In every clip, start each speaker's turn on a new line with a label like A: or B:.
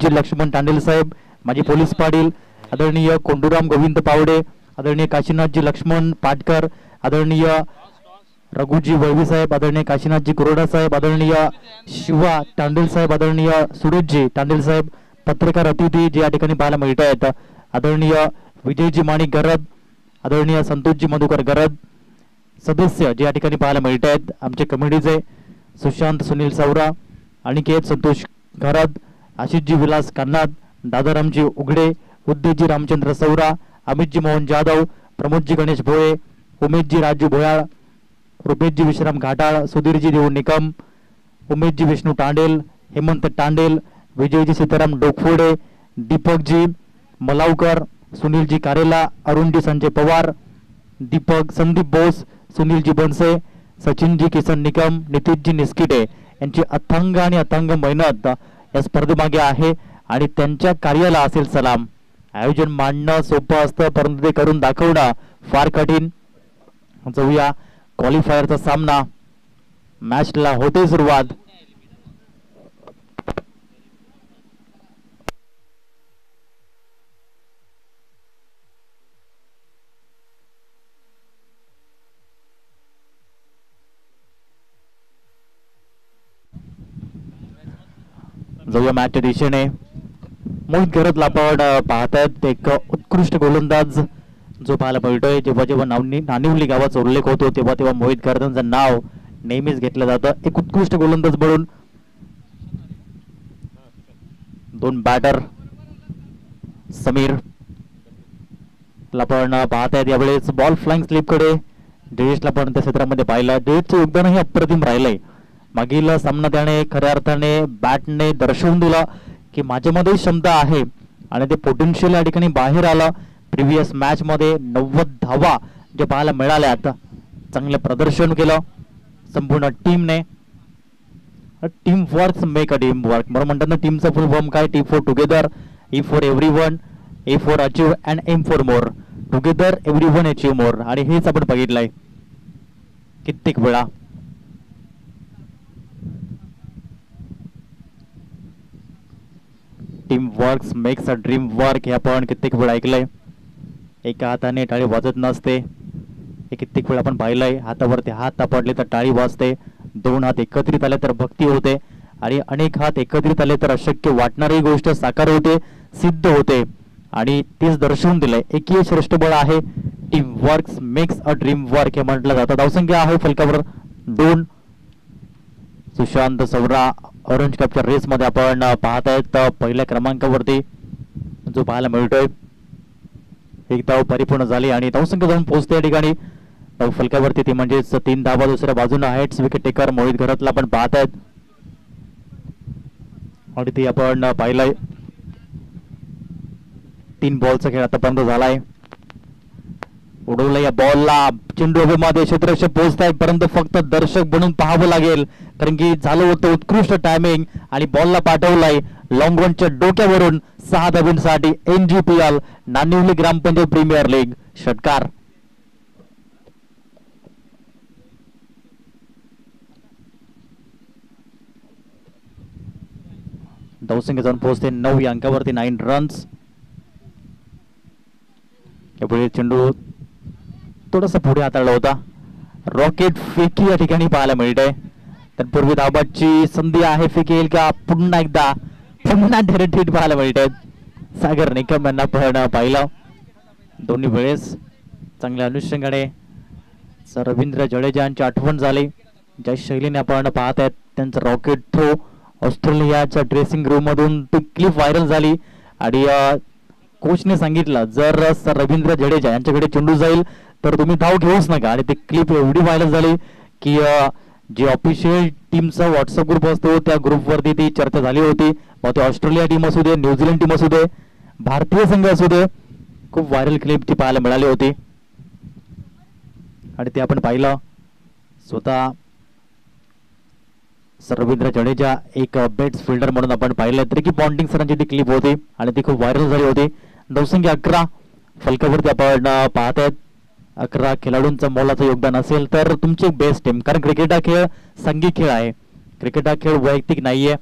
A: जी लक्ष्मण तांडेल साहेब, माजी पोलीस पाटील आदरणीय कोंडूराम गोविंद पावडे, आदरणीय काशीनाथजी लक्ष्मण पाटकर, आदरणीय रघुजी वळवी साहेब, आदरणीय काशीनाथजी कुरोडा साहेब, आदरणीय शिवा तांडेल साहेब, आदरणीय सुरेशजी तांडेल साहेब, पत्रकार अतिथी जे या ठिकाणी पाहायला मिळत आहेत, आदरणीय विजयजी माणिक गरद, आदरणीय संतोषजी मधुकर गरद, सदस्य जे या ठिकाणी पाहायला मिळत आहेत आमचे कमिटीचे सुशांत सुनील सौरा, अनिकेत संतोष घरद, आशिषजी विलास कान्नाद, दादारामजी उघडे, उद्देजी रामचंद्र सौरा, अमितजी मोहन जाधव, प्रमोदजी गणेश भोये, उमेशजी राजू भोयाळ, रुपेशजी विश्राम घाटाळ, सुधीरजी देऊ निकम, उमेशजी विष्णू तांडेल, हेमंत तांडेल, विजयजी सीताराम डोकफोडे, दीपकजी मलावकर, सुनीलजी कारेला, अरुणजी संजय पवार, दीपक संदीप बोस, सुनीलजी बनसे, सचिनजी किसन निकम, नितीशजी निस्किटे यांची अथांग आणि अथांग मेहनत या स्पर्धेमागे आहे आणि त्यांच्या कार्याला असेल सलाम. आयोजन मांडणं सोपं असतं परंतु ते करून दाखवणं फार कठीण. जाऊया क्वालिफायरचा सामना, मॅचला होते सुरुवात. जाऊया मॅचच्या दिशेने. मोहित गरदला आपण पाहतायत एक उत्कृष्ट गोलंदाज जो पाहायला मिळतोय. जेव्हा जेव्हा नानिवली गावाचा उल्लेख होतो तेव्हा तेव्हा मोहित गरदांचं नाव नेहमीच घेतलं जातं. एक उत्कृष्ट गोलंदाज म्हणून दोन बॅटर समीर ला पण पाहतायत. यावेळेस बॉल फ्लाइंग स्लिप कडे जयेशला पण त्या क्षेत्रामध्ये पाहिलं. जयेशचं योगदानही अप्रतिम राहिलंय. मागील सामना त्याने खऱ्या अर्थाने बॅटने दर्शवून दिला की माझ्यामध्ये क्षमता आहे आणि ते पोटेन्शियल या ठिकाणी बाहेर आलं. प्रिव्हियस मॅच मध्ये 90 धावा जे पाहायला मिळाल्यात. चांगलं प्रदर्शन केलं संपूर्ण टीमने. Team work make a team work म्हणून म्हणतात ना. टीमचा फुल फॉर्म काय? T for together, E for everyone, A for achieve and M for more. Together everyone achieve more. आणि हेच आपण बघितलंय कित्येक वेळा. Team works makes a dream work हे आपण कित्येक वेळा ऐकलंय. एका हाताने टाळी वाजत नसते हे कित्येक वेळा आपण पाहिलंय. हातावरती हात पडले तर टाळी वाजते. दोन हात एकत्रित आले तर भक्ती होते आणि अनेक हात एकत्रित आले तर अशक्य वाटणारी गोष्ट साकार होते, सिद्ध होते. आणि तेच दर्शवून दिलंय. एकीय श्रेष्ठ बळ आहे. Team works makes a dream work हे म्हटलं जातं. धावसंख्या आहे फलकावर 2. सुशांत सौरा ऑरेंज कपच्या रेस मध्ये आपण पाहतायत पहिल्या क्रमांकावरती जो पाहायला मिळतोय. एक धाव परिपूर्ण झाली आणि धावसंख्या जाऊन पोहोचते या ठिकाणी धाव फलकावरती. ती म्हणजेच 3 धावा दुसऱ्या बाजूने आहेत. विकेट टेकर मोहित गरदला आपण पाहतायत आणि ती आपण पाहिलंय. 3 बॉलचा खेळ आतापर्यंत झालाय. उडवलं या बॉलला. चेंडू हवेमध्ये क्षेत्ररक्षक पोहोचतायत परंतु फक्त दर्शक बनून पाहावं लागेल कारण की झालं होतं उत्कृष्ट टायमिंग आणि बॉलला पाठवलाय लॉंग रनच्या डोक्यावरून 6 धावांसाठी. NGPL नानिवली ग्रामपंचायत प्रीमियर लीग षटकार. धावसंख्या जाऊन पोहोचते 9 या अंकावरती. 9 रन्स. यापुढे चेंडू थोडासा पुढे हाताळला होता. रॉकेट फेकी या ठिकाणी पाहायला मिळते. तत्पूर्वी धाबाची संधी आहे. फेकी येईल का? पुन्हा एकदा पुन्हा डायरेक्ट हिट पाहायला मिळते. सागर निकम यांना पाहिलं दोन्ही वेळेस. चांगल्या अनुषंगाने रवींद्र जडेजा यांची आठवण झाली. ज्या शैलीने आपण पाहत आहेत त्यांचं रॉकेट थ्रो ऑस्ट्रेलियाच्या ड्रेसिंग रूम मधून ती क्लिप व्हायरल झाली आणि कोचने सांगितलं जर रवींद्र जडेजा यांच्याकडे चेंडू जाईल तर तुम्ही धाव घेऊच नका. आणि ती क्लिप एवढी व्हायरल झाली की जे ऑफिशियल टीमचा व्हॉट्सअप ग्रुप असतो त्या ग्रुपवरती ती चर्चा झाली होती. मग ते ऑस्ट्रेलिया टीम असू दे, न्यूझीलंड टीम असू दे, भारतीय संघ असू दे, खूप व्हायरल क्लिप ती पाहायला मिळाली होती. आणि ते आपण पाहिलं स्वतः रवींद्र जडेजा एक बेट्स फिल्डर म्हणून आपण पाहिलं. रिकी पॉन्टिंग सरांची ती क्लिप होती आणि ती खूप व्हायरल झाली होती. धावसंख्या 11 फलकावरती आपण पाहतायत. 11 खेळाडूंचं मोलाचं योगदान असेल तर तुमची बेस्ट टीम. कारण क्रिकेट हा खेळ संघी खेळ आहे. क्रिकेट हा खेळ वैयक्तिक नाहीये.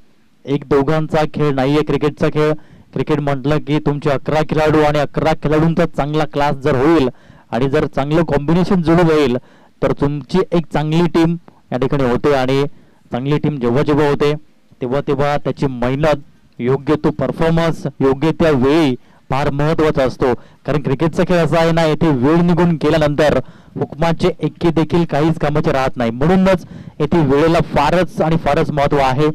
A: एक दोघांचा खेळ नाहीये क्रिकेटचा खेळ. क्रिकेट म्हटलं की तुमचे 11 खेळाडू आणि 11 खेळाडूंचा चांगला क्लास जर होईल आणि जर चांगलं कॉम्बिनेशन जुळून येईल तर तुमची एक चांगली टीम या ठिकाणी होते. आणि चांगली टीम जेव्हा जेव्हा होते तेव्हा तेव्हा त्याची मेहनत, योग्य तो परफॉर्मन्स योग्य त्या वेळी फार महत्वाचा असतो. कारण क्रिकेटचा खेळ असा आहे ना, येथे वेळ निघून गेल्यानंतर हुकमाचे एक्के देखील काहीच कामाचे राहत नाही. म्हणूनच येथे वेळेला फारच आणि फारच महत्व आहे.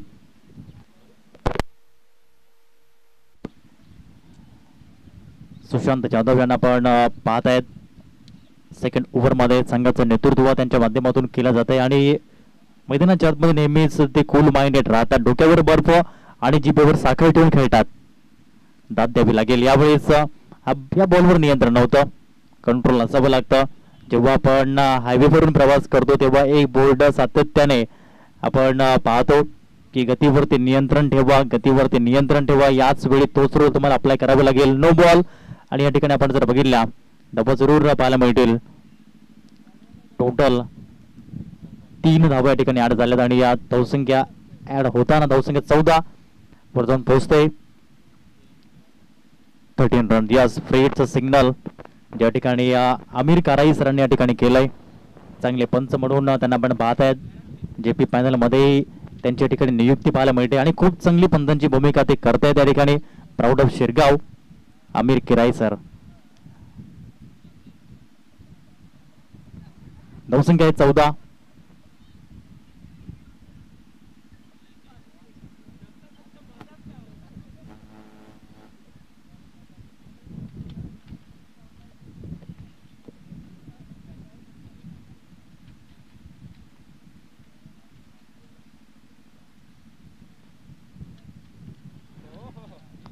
A: सुशांत जाधव यांना आपण पाहत आहेत. सेकंड ओव्हरमध्ये संघाचं नेतृत्व त्यांच्या माध्यमातून केलं जात आहे आणि मैदानाच्या आतमध्ये नेहमीच ते कूल माइंडेड राहतात. डोक्यावर बर्फ आणि जिभेवर साखर ठेवून खेळतात. दाद द्यावी लागेल. यावेळेस या बॉलवर नियंत्रण नव्हतं, कंट्रोल असावं लागतं. जेव्हा आपण हायवेवरून प्रवास करतो तेव्हा एक बोर्ड सातत्याने आपण पाहतो की गतीवरती नियंत्रण ठेवा, गतीवरती नियंत्रण ठेवा. याच वेळी तोच रूल तुम्हाला अप्लाय करावा लागेल. No ball. आणि या ठिकाणी आपण जर बघितल्या धावा जरूर पाहायला मिळतील. टोटल 3 धावा या ठिकाणी ऍड झाल्यात आणि या धावसंख्या ऍड होताना धावसंख्या 14 वर जाऊन पोहोचते. 13 रन. यस, फ्रेडचं सिग्नल ज्या ठिकाणी आमिर काराई सरांनी या ठिकाणी केलंय. चांगले पंच म्हणून त्यांना आपण पाहत आहेत. जेपी पॅनल मध्ये त्यांच्या ठिकाणी नियुक्ती पाहायला मिळते आणि खूप चांगली पंचांची भूमिका ते करतायत त्या ठिकाणी. Proud of Shirgaon Aamir Kirai sir. धावसंख्या आहे 14.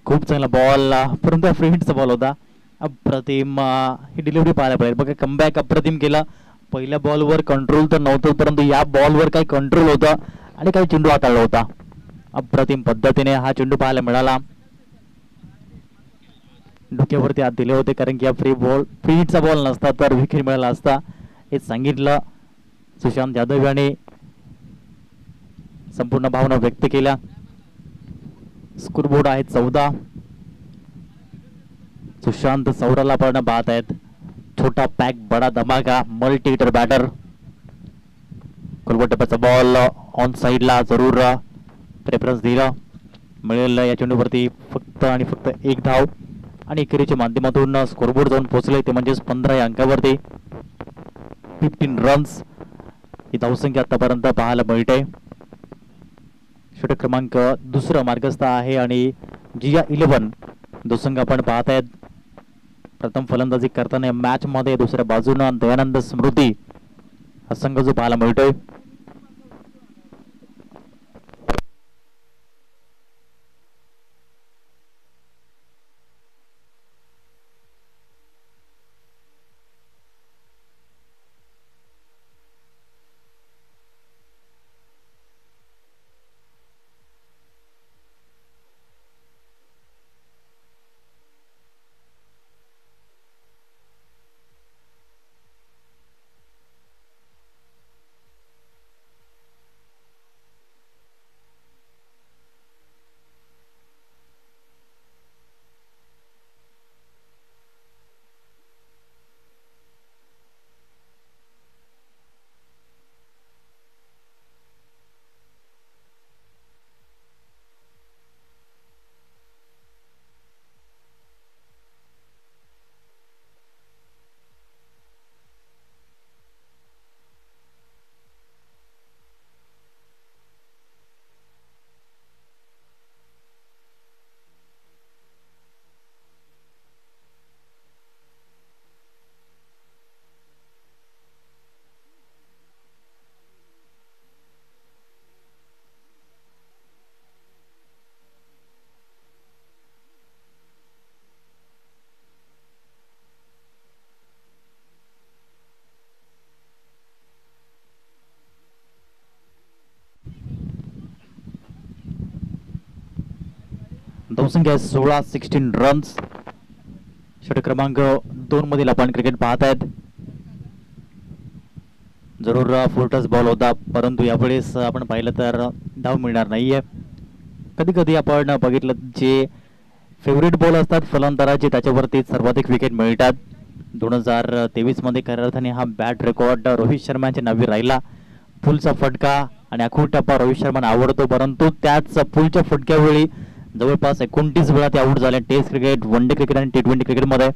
A: खूप चांगला बॉल, परंतु फ्रेंडचा बॉल होता. अप्रतिम ही डिलिव्हरी पाहायला पाहिजे. बघा, कमबॅक अप्रतिम केला. पहिल्या बॉलवर कंट्रोल तर नव्हतं, परंतु या बॉलवर काही कंट्रोल होता आणि काही चेंडू हाताळला होता. अप्रतिम पद्धतीने हा चेंडू पाहायला मिळाला. डोक्यावरती हात दिले होते कारण की हा फ्रीचा बॉल नसता तर विकेट मिळाला असता हे सांगितलं. सुशांत जाधव यांनी संपूर्ण भावना व्यक्त केल्या. स्कोरबोर्ड आहे 14. सुशांत सौराला पण पाहत आहेत. छोटा पॅक बडा धमाका, मल्टी हिटर बॅटर. कोलबोटप्याचा बॉल ऑन साइडला जरूर प्रेफरन्स दिला मिळेल. या चेंडूवरती फक्त आणि फक्त 1 धाव आणि एकेरीच्या माध्यमातून स्कोरबोर्ड जाऊन पोहोचले ते म्हणजेच 15 या अंकावरती 15 रन्स ही धावसंख्या आतापर्यंत पाहायला मिळते. षटक क्रमांक 2 मार्गस्थ आहे आणि जिया 11 दुसंघ आपण पाहत आहेत. प्रथम फलंदाजी करताना मॅच मध्ये दुसऱ्या बाजूनं दयानंद स्मृती हा संघ जो पाहायला मिळतोय. धावसंख्या 16 रन्स. षटक क्रमांक 2 मधील आपण क्रिकेट पाहत आहेत. जरूर फुलटस बॉल होता परंतु यावेळेस आपण पाहिलं तर धाव मिळणार नाहीये. कधी कधी आपण बघितलं जे फेवरेट बॉल असतात फलंदाजाचे त्याच्यावरती सर्वाधिक विकेट मिळतात. 2023 मध्ये खऱ्या अर्थाने हा बॅट रेकॉर्ड रोहित शर्माच्या नावे राहिला. पुलचा फटका आणि आखूड टप्पा रोहित शर्माला आवडतो, परंतु त्याच पुलच्या फटक्यावेळी जवळपास 29 वेळा ते आउट झाले test cricket, one day cricket आणि T20 क्रिकेटमध्ये.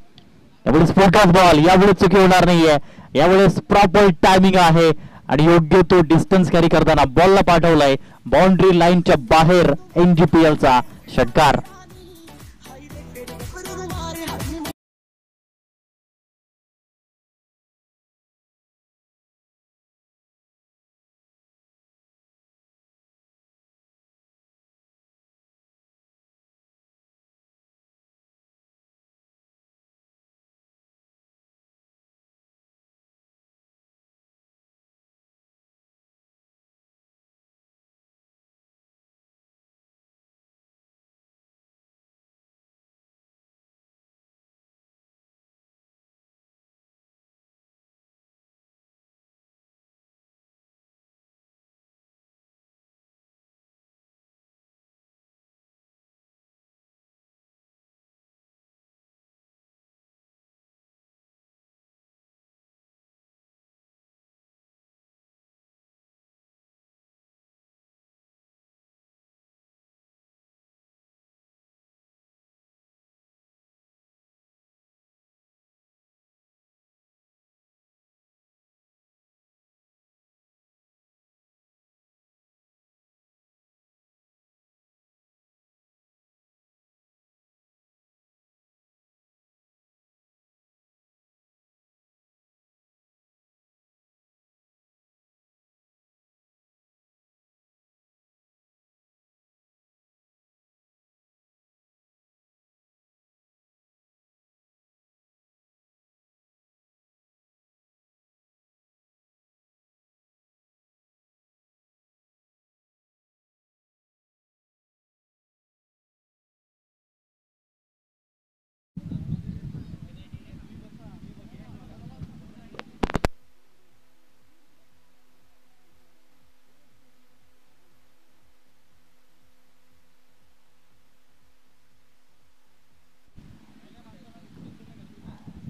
A: यावेळेस फोरकास्ट बॉल, यावेळेस चुकी होणार नाहीये, यावेळेस प्रॉपर टायमिंग आहे आणि योग्य तो डिस्टन्स कॅरी करताना बॉलला पाठवलाय बाउंड्री लाईनच्या बाहेर. NGPL चा षटकार.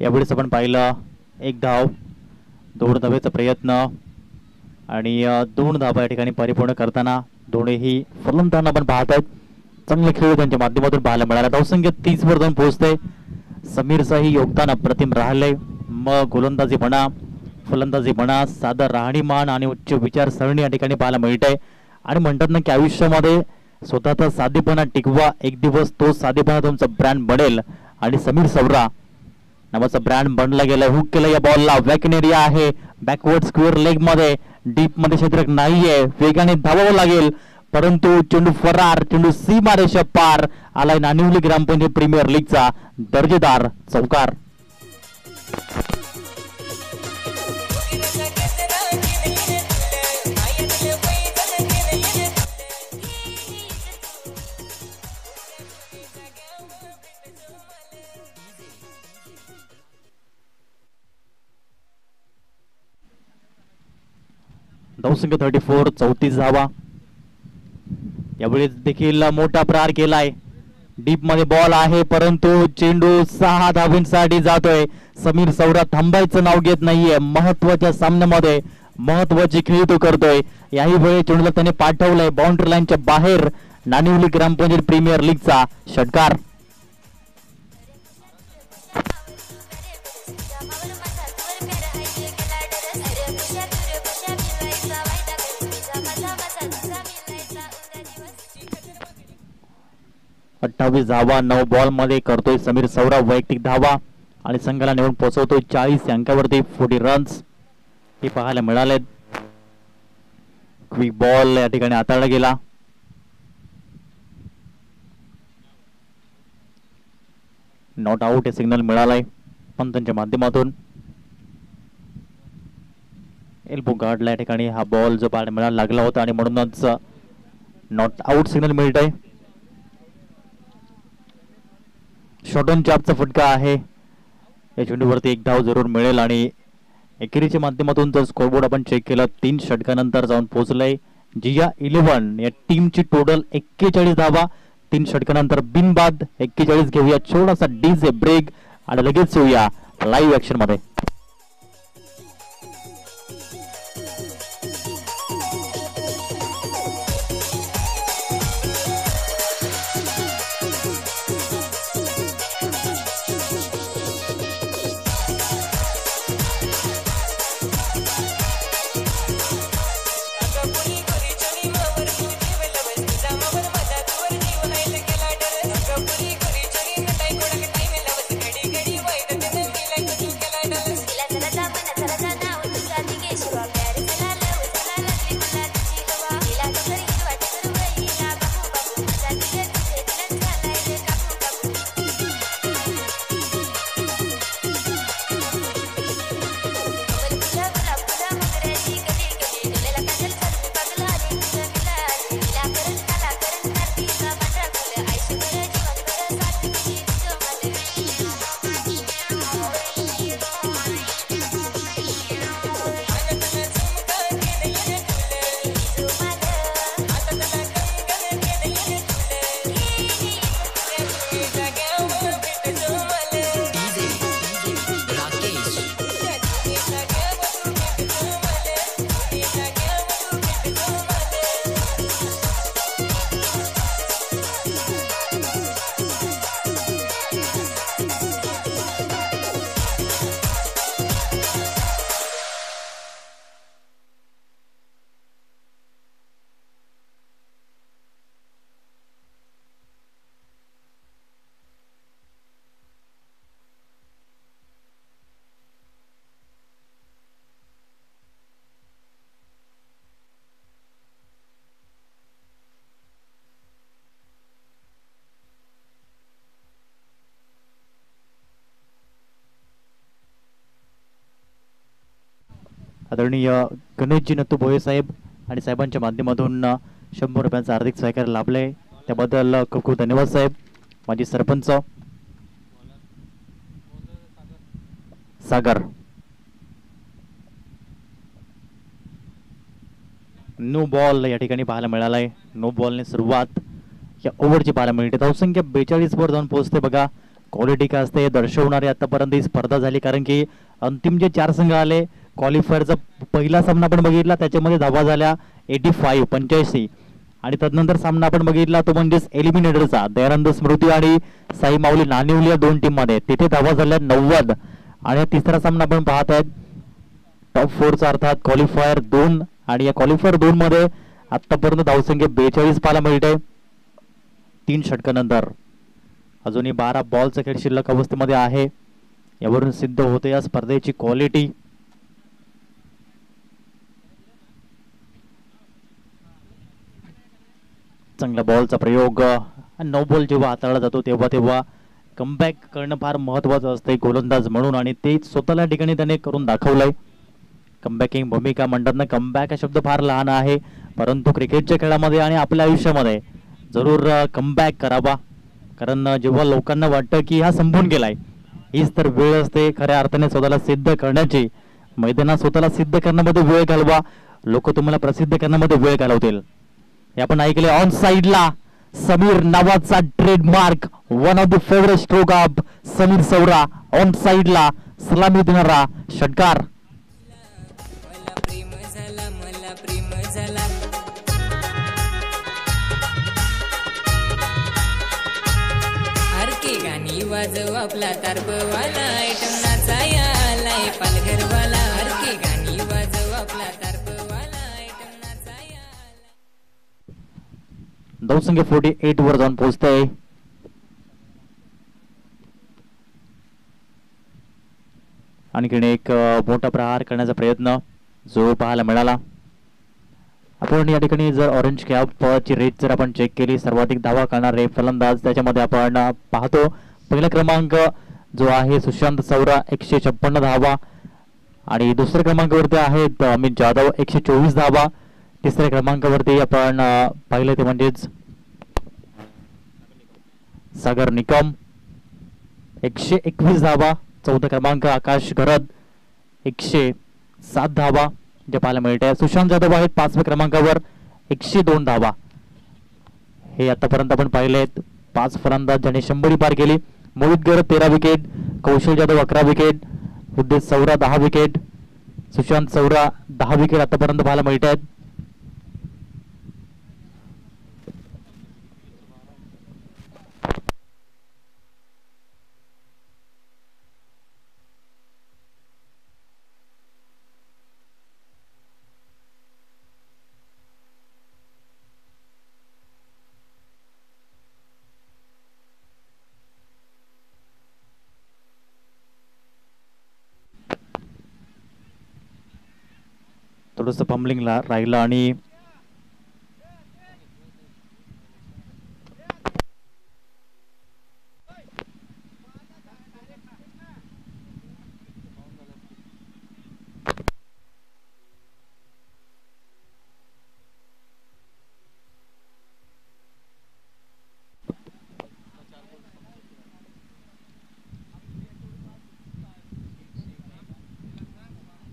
A: यावेळेस आपण पाहिलं एक धाव, 2 धावेचा प्रयत्न आणि 2 धावा या ठिकाणी परिपूर्ण करताना दोन्हीही फलंदाजांना आपण पाहत आहेत. चांगले खेळ त्यांच्या माध्यमातून पाहायला मिळाला. धावसंख्या 30 वर जाऊन पोहोचते. समीरचंही योगदान अप्रतिम राहिले. मग गोलंदाजी म्हणा, फलंदाजी म्हणा, साधा राहणीमान आणि उच्च विचारसरणी या ठिकाणी पाहायला मिळते. आणि म्हणतात ना की आयुष्यामध्ये स्वतःचा साधेपणा टिकवा, एक दिवस तो साधेपणा तुमचा ब्रँड बनेल. आणि समीर सवरा नावाचा ब्रँड बनला गेला. हुक केला या बॉलला, वॅकन एरिया आहे, बॅकवर्ड स्क्वेअर लेग मध्ये, डीप मध्ये क्षेत्रक नाहीये, वेगाने धावावं लागेल, परंतु चेंडू फरार, चेंडू सीमारेषा पार आलाय. नानिवली ग्रामपंचायत प्रीमियर लीगचा दर्जेदार चौकार. धावसंख्या 34, 34 धावा. यावेळेस देखील मोठा प्रहार केलाय. डीप मध्ये बॉल आहे, परंतु चेंडू 6 धावांसाठी जातोय. समीर सवरा थांबायचं नाव घेत नाहीये. महत्वाच्या सामन्यामध्ये महत्वाची खेळी तो करतोय. याही वेळी चेंडूला त्याने पाठवलंय बाउंड्री लाईनच्या बाहेर. नानिवली ग्रामपंचायत प्रीमियर लीगचा षटकार. अठ्ठावीस धावा 9 बॉल मध्ये करतोय समीर सवरा वैयक्तिक धावा आणि संघाला नेऊन पोहोचवतोय 40 अंकावरती 40 रन्स हे पाहायला मिळाले. क्विक बॉल या ठिकाणी हाताळला गेला. नॉट आउट हे सिग्नल मिळालाय पंतांच्या माध्यमातून. एल्बो गार्डला या ठिकाणी हा बॉल जो पाहायला मिळाला लागला होता आणि म्हणूनच नॉट आउट सिग्नल मिळत आहे. शॉर्टन चापचा फटका आहे. या चेंडूवरती एक धाव जरूर मिळेल आणि एकेरीच्या माध्यमातून जर स्कोरबोर्ड आपण चेक केला 3 षटकानंतर जाऊन पोहोचलंय जिया 11 या टीमची टोटल 41 धावा 3 षटकानंतर बिनबाद 41. घेऊया छोटासा डीजे ब्रेक आणि लगेच येऊया लाईव्ह ऍक्शन मध्ये. आदरणीय गणेशजी नत्तू भोये साहेब आणि साहेबांच्या माध्यमातून 100 रुपयांचा आर्थिक सहकार्य लाभले त्याबद्दल खूप खूप धन्यवाद साहेब. माजी सरपंच सागर. नो बॉल या ठिकाणी पाहायला मिळालाय. नो बॉलने सुरुवात या ओव्हरची पाहायला मिळते. धावसंख्या 42 वर जाऊन पोहोचते. बघा क्वालिटी काय असते दर्शवणारी आतापर्यंत ही स्पर्धा झाली, कारण की अंतिम जे 4 संघ आले क्वालिफायरचा पहिला सामना आपण बघितला त्याच्यामध्ये धावा झाल्या 85 आणि तदनंतर सामना आपण बघितला तो म्हणजेच एलिमिनेटरचा दयानंद स्मृती आणि साई माऊली नाणेवली या 2 टीम मध्ये, तिथे धावा झाल्या 90. आणि तिसरा सामना आपण पाहत आहेत टॉप 4चा अर्थात क्वालिफायर 2 आणि या क्वालिफायर 2 मध्ये आतापर्यंत धावसंख्या 42 पाहायला मिळते 3 षटकानंतर. अजूनही 12 बॉलचा खेळ शिल्लक अवस्थेमध्ये आहे. यावरून सिद्ध होते या स्पर्धेची क्वालिटी. चांगला बॉलचा प्रयोग. नो बॉल जेव्हा हाताळला जातो तेव्हा कमबॅक करणं फार महत्वाचं असते गोलंदाज म्हणून, आणि ते स्वतःला ठिकाणी त्याने करून दाखवलंय. कमबॅकिंग भूमिका म्हणतात ना, कमबॅक हा शब्द फार लहान आहे, परंतु क्रिकेटच्या खेळामध्ये आणि आपल्या आयुष्यामध्ये जरूर कमबॅक करावा. कारण जेव्हा लोकांना वाटतं की हा संपून गेलाय, हीच तर वेळ असते खऱ्या अर्थाने स्वतःला सिद्ध करण्याची. मैदानात स्वतःला सिद्ध करण्यामध्ये वेळ घालवा, लोक तुम्हाला प्रसिद्ध करण्यामध्ये वेळ घालवतील. हे आपण ऐकले. ऑन साइडला समीर नावाचा trademark, one of the favourite stroke of Sameer Saura. On साइडला सलामी देणारा षटकार.
B: वाजव आपला तारपवाला आयटम नाचाया आलाय पालघरवाला. हरकी गाणी वाजव आपला तारपवाला आयटम नाचाया आलाय.
A: धावसंख्या 48 वर जाऊन पोहोचते. आणखीन एक मोठा प्रहार करण्याचा प्रयत्न जो पाहायला मिळाला. आपण या ठिकाणी जर ऑरेंज कॅप ची रेट जर आपण चेक केली, सर्वाधिक धावा करणारे फलंदाज त्याच्यामध्ये आपण पाहतो. पहिला क्रमांक जो आहे सुशांत सौरा 156 धावा, आणि दुसऱ्या क्रमांकावरती आहेत अमित जाधव 124 धावा. तिसऱ्या क्रमांकावरती आपण पाहिलं ते म्हणजेच सागर निकम 121 धावा. चौथा क्रमांक आकाश गरद 107 धावा जे पाहायला मिळते. सुशांत जाधव आहेत 5व्या क्रमांकावर 102 धावा. हे आतापर्यंत आपण पाहिले आहेत. 5 फलंदाज ज्यांनी 100 पार केली. मोहित गर्ग 13 विकेट, कौशल जाधव 11 विकेट, उद्देश सौरा 10 विकेट, सुशांत सौरा 10 विकेट आतापर्यंत पाहायला मिळत आहेत. थोडंसं फंबलिंगला राहिलं आणि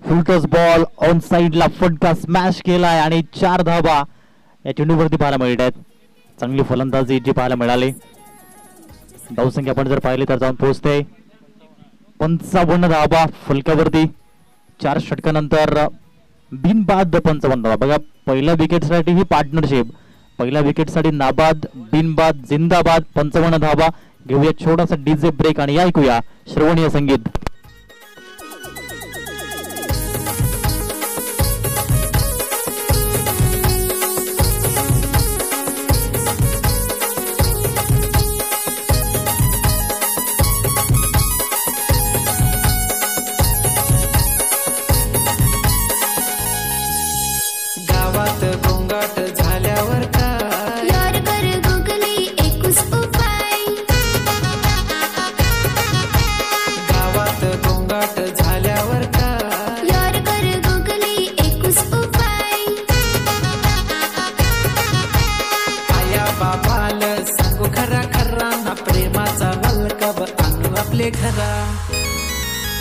A: फुलटॉस बॉल ऑन साइडला फटका स्मॅश केलाय आणि 4 धावा या चेंडूवरती पाहायला मिळत आहेत. चांगली फलंदाजी जी पाहायला मिळाली. धावसंख्या आपण जर पाहिली तर जाऊन पोहोचते 55 धावा फलकावरती. 4 षटकानंतर बिनबाद 55 धावा. बघा पहिल्या विकेटसाठी ही पार्टनरशिप. पहिल्या विकेटसाठी नाबाद, बिनबाद, जिंदाबाद 55 धावा. घेऊया छोटासा डीजे ब्रेक आणि ऐकूया श्रवणीय संगीत.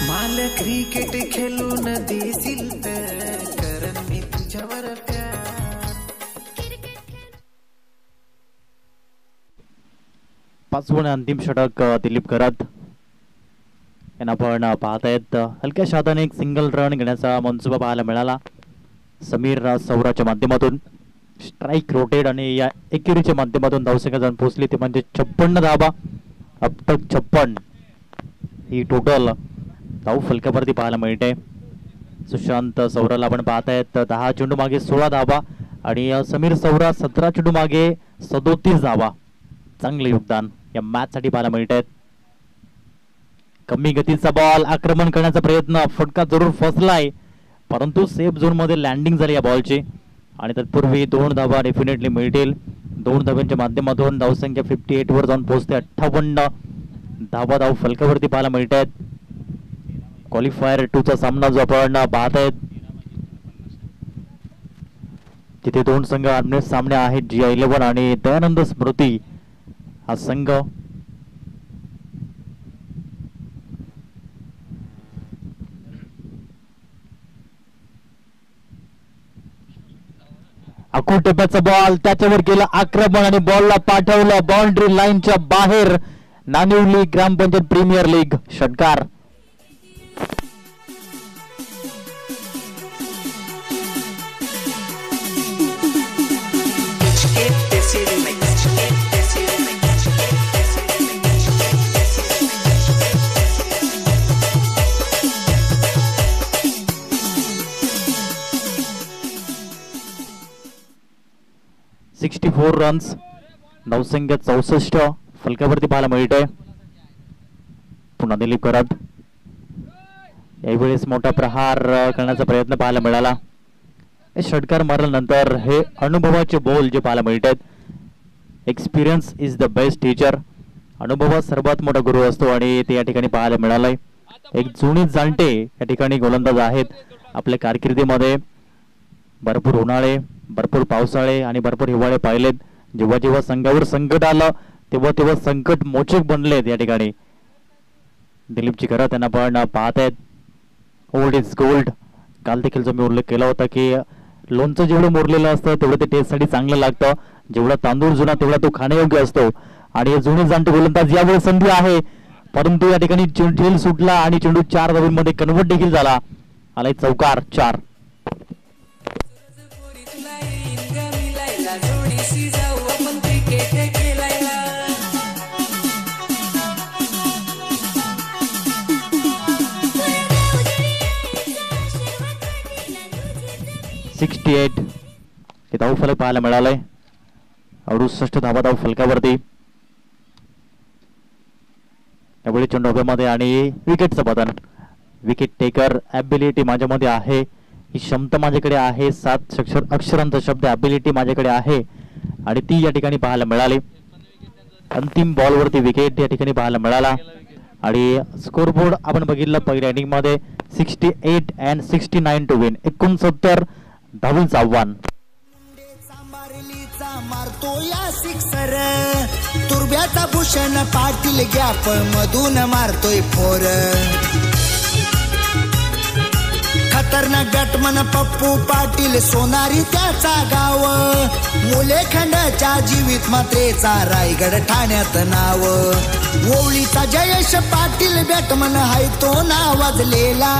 C: माल क्रिकेट खेळून देशील तर करन मी तुझ्यावर प्यार.
A: 5वे अंतिम षटक दिलीप करात यांना आपण पाहतायत. हलक्या शाताने एक सिंगल रन घेण्याचा मनसुबा पाहायला मिळाला. समीर सौराच्या माध्यमातून स्ट्राईक रोटेड आणि या एकेरीच्या माध्यमातून धावसंख्या जाऊन पोहोचली ते म्हणजे 56 धावा. अब तक 56 ही टोटल धाव फलकावरती पाहायला मिळते. सुशांत सौराला आपण पाहतायत 10 चेंडू मागे 16 धावा आणि समीर सौरा 17 चेंडू मागे 37 धावा. चांगले योगदान या मॅच साठी पाहायला मिळत आहेत. कमी गतीचा बॉल आक्रमण करण्याचा प्रयत्न, फटका जरूर फसलाय परंतु सेफ झोन मध्ये लँडिंग झाली या बॉलची आणि तत्पूर्वी 2 धावा डेफिनेटली मिळतील. 2 धावांच्या माध्यमातून धावसंख्या 58 वर जाऊन पोहोचते. 58 धावा धाव फलकावरती पाहायला मिळत आहेत. क्वालिफायर 2 चा सामना जो आपण पाहतायत तिथे 2 संघ आमने सामने आहेत. GI11 आणि दयानंद स्मृती हा संघ. अकुल टेप्याचा बॉल त्याच्यावर केलं आक्रमण आणि बॉलला पाठवलं बाउंड्री लाईनच्या बाहेर. नानिवली ग्रामपंचायत प्रीमियर लीग षटकार. ...64 रन्स, धावसंख्या 64 फलकावरती पाहायला मिळते. पुन्हा दिलीप करात यावेळेस मोठा प्रहार करण्याचा प्रयत्न पाहायला मिळाला. षटकार मारल्यानंतर हे अनुभवाचे बॉल जे पाहायला मिळतात. Experience is the best teacher. अनुभव सर्वात मोठा गुरु असतो आणि ते या ठिकाणी पाहायला मिळालंय. एक जुनी जाणते या ठिकाणी गोलंदाज आहेत. आपल्या कारकिर्दीमध्ये भरपूर उन्हाळे, भरपूर पावसाळे आणि भरपूर हिवाळे पाहिलेत. जेव्हा जेव्हा संघावर संकट आलं तेव्हा तेव्हा संकट मोचक बनलेत या ठिकाणी. दिलीपची खरं त्यांना पण पाहतायत. Old is gold. काल देखील जो मी उल्लेख केला होता की लोणचं जेवढं मोरलेलं असतं तेवढं ते टेस्टसाठी चांगलं लागतं. जेवढा तांदूळ जुना तेवढा तो खाण्यायोग्य असतो. आणि जुने जाणते गोलंदाज यावेळी संधी आहे, परंतु या ठिकाणी झेल सुटला आणि चेंडू 4 धावांमध्ये कन्वर्ट देखील झाला. आलाय चौकार 4. हे धावफलक पाहायला मिळालंय. 68 धावा धाव फलकावरती. यावेळी चेंडू हवेमध्ये आणि विकेटचं पतन. विकेट टेकर ॲबिलिटी माझ्यामध्ये आहे, ही क्षमता माझ्याकडे आहे. 7 अक्षरांचा शब्द ॲबिलिटी माझ्याकडे आहे आणि ती या ठिकाणी पाहायला मिळाली. अंतिम बॉलवरती विकेट या ठिकाणी पाहायला मिळाला. आणि स्कोरबोर्ड आपण बघितलं पहिल्या इनिंग मध्ये 68 and 69 टू विन. 69 धावांचं आव्हान.
D: मारतो या सिक्सर तुर्ब्याचा भूषण पाटील गॅप मधून मारतोय फोर. खतरनाक बॅटमन पप्पू पाटील सोनारी त्याचा गाव. मुलेखंडच्या जीवित मात्रेचा रायगड ठाण्यात नाव. ओवळीचा जयेश पाटील बॅटमन हाय तो नावाजलेला.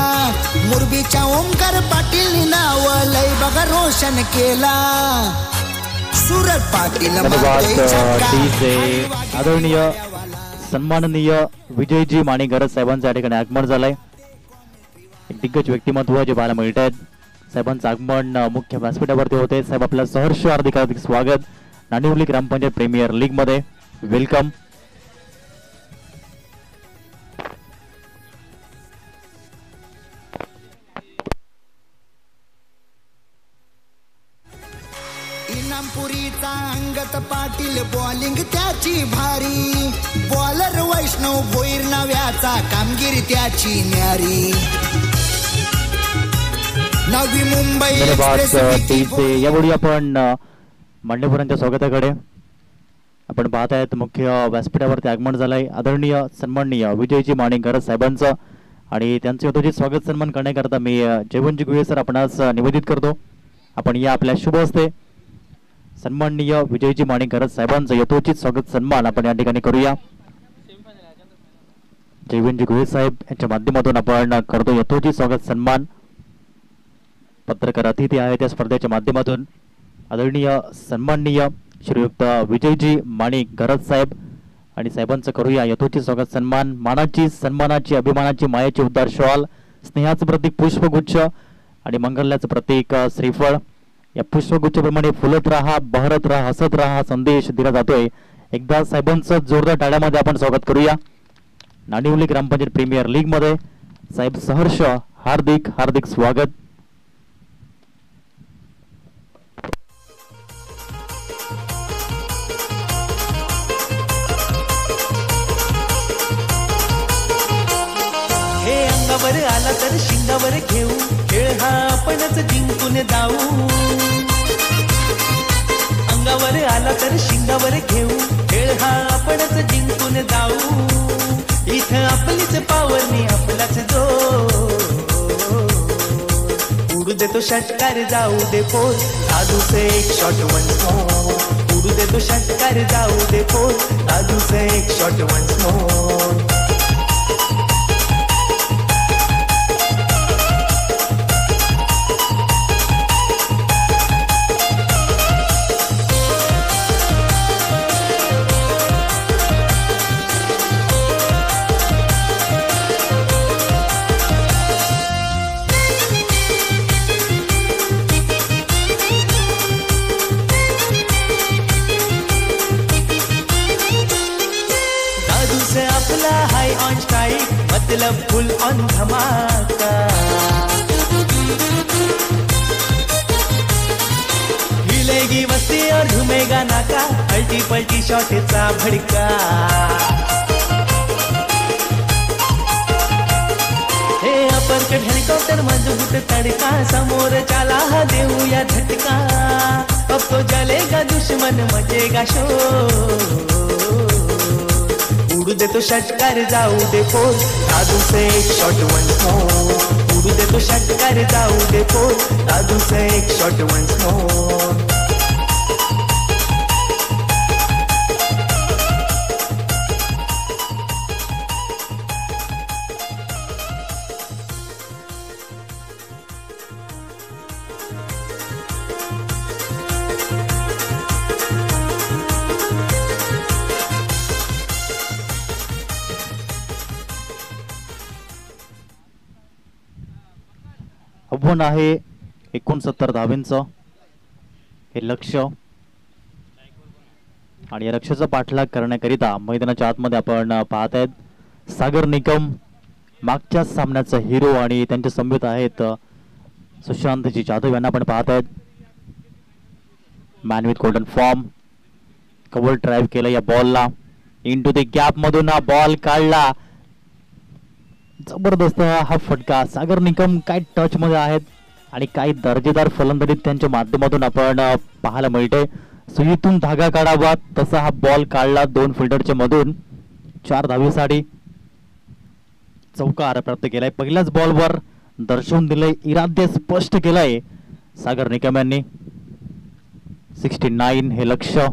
D: मुरबीच्या ओमकार पाटील नाव लय बघा रोशन केला. सुरत पाटील
A: आदरणीय सन्माननीय विजयजी माणिकरज साहेबांचं या ठिकाणी आगमन झालंय. एक दिग्गज व्यक्तिमत्व जे पाहायला मिळत आहेत. साहेबांचं आगमन मुख्य व्यासपीठावरती होते. साहेब आपलं सहर्ष हार्दिक हार्दिक स्वागत नाणिवली ग्रामपंचायत प्रीमियर लीग मध्ये. वेलकम.
D: इनामपुरीचा अंगत पाटील बॉलिंग त्याची भारी. बॉलर वैष्णव भोईर नव्याचा कामगिरी त्याची न्यारी. नवी मुंबई
A: यावेळी आपण मान्यवरांच्या स्वागताकडे आपण पाहत आहेत. मुख्य व्यासपीठावरती आगमन झालंय आदरणीय सन्माननीय विजयजी माणिकरज साहेबांचं आणि त्यांचे यथोचित स्वागत सन्मान करण्याकरता मी जयवंतजी गुहे सर आपणास निवेदित करतो. आपण या आपल्या शुभ हस्ते सन्माननीय विजयजी माणिकरज साहेबांचं यथोचित स्वागत सन्मान आपण या ठिकाणी करूया. जयवंतजी गुहे साहेब यांच्या माध्यमातून आपण करतो यथोचित स्वागत सन्मान. पत्रकार अतिथी आहेत त्या स्पर्धेच्या माध्यमातून आदरणीय सन्माननीय श्रीयुक्त विजयजी माणिकरज साहेब आणि साहेबांचं करूया यथोचित स्वागत सन्मान. मानाची सन्मानाची अभिमानाची मायाची उद्धार शॉल, स्नेहाचं प्रतीक पुष्पगुच्छ आणि मंगल्याचं प्रतीक श्रीफळ. या पुष्पगुच्छप्रमाणे फुलत राहा, बहरत राहा, हसत राहा संदेश दिला जातोय. एकदा साहेबांचं जोरदार टाळ्यामध्ये आपण स्वागत करूया. नाणिवली ग्रामपंचायत प्रीमियर लीग मध्ये साहेब सहर्ष हार्दिक हार्दिक स्वागत.
C: हे अंगावर आला तर शिंगावर घेऊ, खेळ हा आपणच जिंकून जाऊ. अंगावर आला तर शिंगावर घेऊ, खेळ हा आपणच जिंकून जाऊ. इथं आपलीच पावरणी आपलाच जो उडू देतो षटकार जाऊ दे फोर, दादूचं एक शॉट वन्स मोर. उडू देतो षटकार जाऊ दे फोर, दादूचं एक शॉट वन्स मोर. मतलब फुल ऑन धमाका. हिलेगी मस्ती और झूमेगा नाका, अल्टी पल्टी शॉटचा भडका. हे अपरकट हेलिकॉप्टर मजबूत तडका, समोर चाला हा देऊया झटका. अब तो जलेगा दुश्मन मचेगा शोर. उडू देतो षटकार जाऊ दे फोर, दादूचं एक शॉट वन्स मोर. उडू दे तो षटकार जाऊ दे फोर दादूचं एक शॉट वन्स मोर
A: आव्हान आहे 69 धावेंचं हे लक्ष्य आणि या लक्ष्याचा पाठलाग करण्याकरिता मैदानाच्या आतमध्ये आपण पाहत आहेत सागर निकम मागच्या सामन्याचा हिरो आणि त्यांच्या समवेत आहेत सुशांतजी जाधव यांना आपण पाहत आहेत man with golden form cover drive केलं या बॉलला इनटू द गॅप मधून हा बॉल काढला जबरदस्त हा फटका सागर निकम काय टच मध्ये आहेत आणि काही दर्जेदार फलंदाजी त्यांच्या माध्यमातून आपण पाहायला मिळते सुईतून धागा काढावा तसा हा बॉल काढला 2 फिल्डरच्या मधून 4 धावेसाठी चौकार प्राप्त केलाय पहिल्याच बॉलवर दर्शवून दिलंय इरादे स्पष्ट केलाय सागर निकम यांनी 69 हे लक्ष्य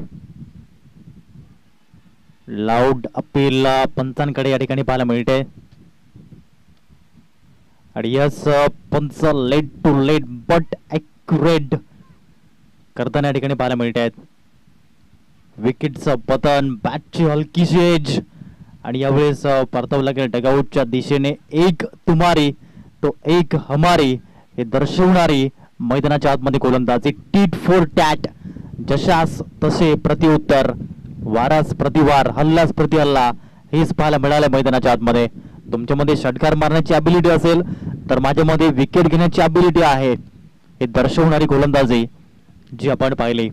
A: लाऊड अपील पंचांकडे या ठिकाणी पाहायला मिळते आणि yes punch late to late but accurate करताना या ठिकाणी पाहायला मिळत आहेत विकेटचं पतन बॅटची हलकीशी एज आणि यावेळेस परतवला गेला डगआउटच्या दिशेने एक तुम्हारी तो एक हमारी हे दर्शवणारी मैदानाच्या आतमध्ये गोलंदाजी टीट फॉर टॅट जशास तसे प्रतिउत्तर वारास प्रतिवार हल्लास प्रति हल्ला हेच पाहायला मिळालं मैदानाच्या आतमध्ये तुमच्यामध्ये षटकार मारण्याची ॲबिलिटी असेल तर माझ्यामध्ये विकेट घेण्याची ॲबिलिटी आहे हे दर्शवणारी गोलंदाजी जी आपण पाहिली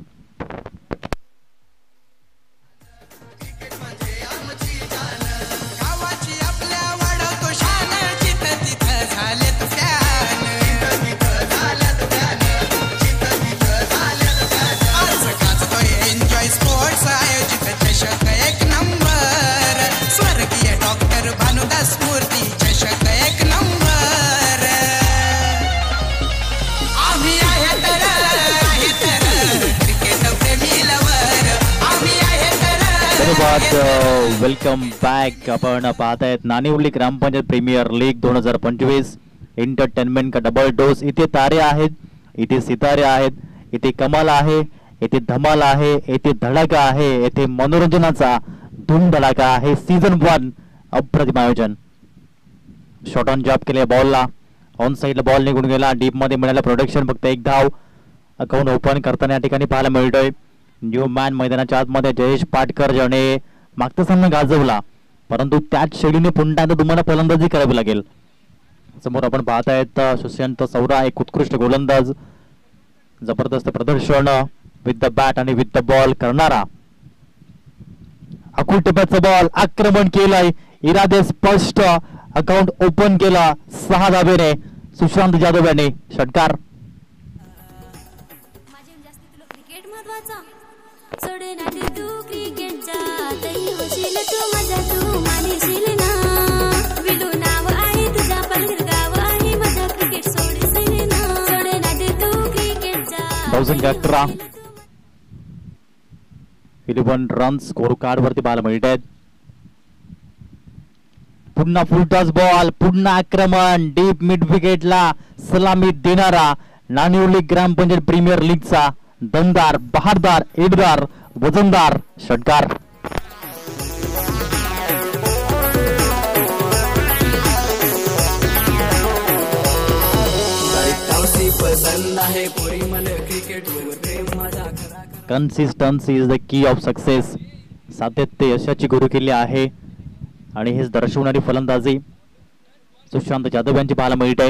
A: वेलकम बॅक आपण पाहत आहेत नाणेवली ग्रामपंचायत प्रीमियर लीग 2025 एंटरटेनमेंट का डबल डोस इथे तारे आहेत इथे सितारे आहेत इथे कमाल आहे इथे धमाल आहे इथे धडाका आहे इथे मनोरंजनाचा धूम धडाका आहे सीझन 1 अप्रतिम आयोजन शॉट ऑन जॉब केले बॉलला ऑन साइडला बॉल निघून गेला डीप मध्ये मिळालं प्रोडक्शन फक्त एक धाव अकाउंट ओपन करताना या ठिकाणी पाहायला मिळतोय न्यू मॅन मैदानाच्या आतमध्ये जयेश पाटकर ज्याने मागचा सामना गाजवला परंतु त्याच शैलीने पुन्हा तुम्हाला फलंदाजी करावी लागेल समोर आपण पाहत आहेत सुशांत सौरा एक उत्कृष्ट गोलंदाज जबरदस्त प्रदर्शन विथ द बॅट आणि विथ द बॉल करणारा अकुल टप्प्याचा बॉल आक्रमण केलाय इरादे स्पष्ट अकाउंट ओपन केला 6 धावेने सुशांत जाधव याने षटकार $11 रन्स स्कोर कार्ड वरती पाहायला मिळत आहेत पुन्हा फुलटॉस बॉल पुन्हा आक्रमण डीप मिड विकेटला सलामी देणारा नाणेवली ग्रामपंचायत प्रीमियर लीगचा दमदार बहारदार एडदार वजनदार षटकार consistency is the key of success सातत्य यशाची गुरुकिल्ली आहे आणि हेच दर्शवणारी फलंदाजी सुशांत जाधव यांची पाहायला मिळते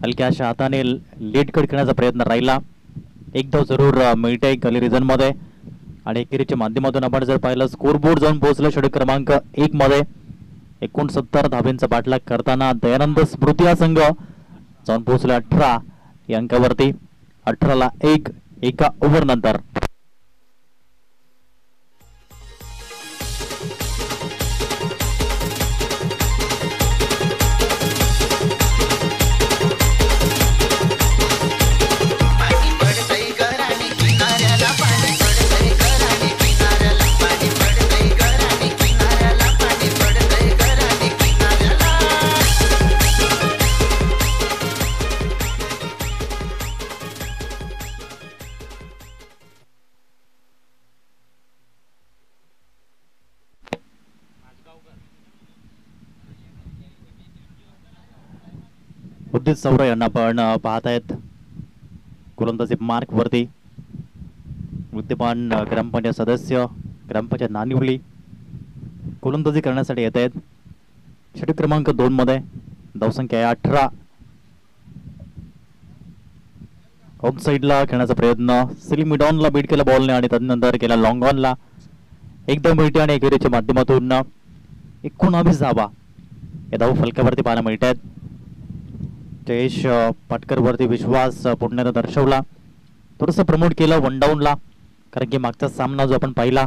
A: हलक्याशा हाताने लीड कट करण्याचा प्रयत्न राहिला एक धाव जरूर मिळते गली रिझन मध्ये आणि एकेरीच्या माध्यमातून आपण जर पाहिलं स्कोर बोर्ड जाऊन पोहोचलं षटक क्रमांक 1 मध्ये 69 धावेंचा पाठलाग करताना दयानंद स्मृती हा संघ जाऊन पोहोचला 18 या अंकावरती 18ला 1 एका ओव्हर नंतर उदित सौरा यांना आपण पाहत आहेत गोलंदाजी मार्क वरती. विद्यमान ग्रामपंचायत सदस्य ग्रामपंचायत नानिवली गोलंदाजी करण्यासाठी येत आहेत. षटक क्रमांक 2 मध्ये धावसंख्या 18. ऑफ साईडला खेळण्याचा प्रयत्न सिलिंग मिडॉनला बीट केला बॉलने आणि त्यानंतर केला लॉंग ऑनला. एकदम मिळते आणि एकेरीच्या माध्यमातून 19 धावा या धाव फलकावरती पाहायला मिळत आहेत. जयेश पाटकर वरती विश्वास पुण्यानं दर्शवला. थोडंसं प्रमोट केलं 1 डाऊनला, कारण की मागचा सामना जो आपण पाहिला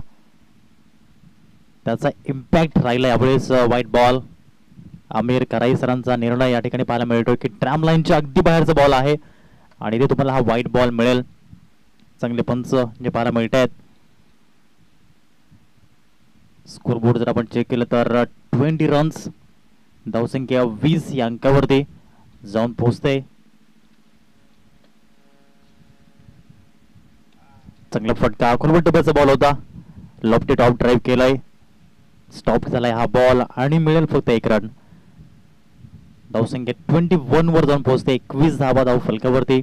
A: त्याचा इम्पॅक्ट राहिला. यावेळेस व्हाईट बॉल. आमिर कराई सरांचा निर्णय या ठिकाणी पाहायला मिळतो की ट्रॅम लाईनच्या अगदी बाहेरचा बॉल आहे आणि इथे तुम्हाला हा व्हाईट बॉल मिळेल. चांगले पंच जे पाहायला मिळत आहेत. स्कोरबोर्ड जर आपण चेक केलं तर 20 रन्स धावसंख्या 20 या अंकावरती जाऊन पोहोचते. चांगला फटका खुलवट डब्याचा बॉल होता. लॉफ्टी टॉप ड्राईव्ह केलाय. स्टॉप झालाय हा बॉल आणि मिळेल फक्त 1 रन. धावसंख्या 21 वर जाऊन पोहोचते. 21 धावा धाव फलकावरती.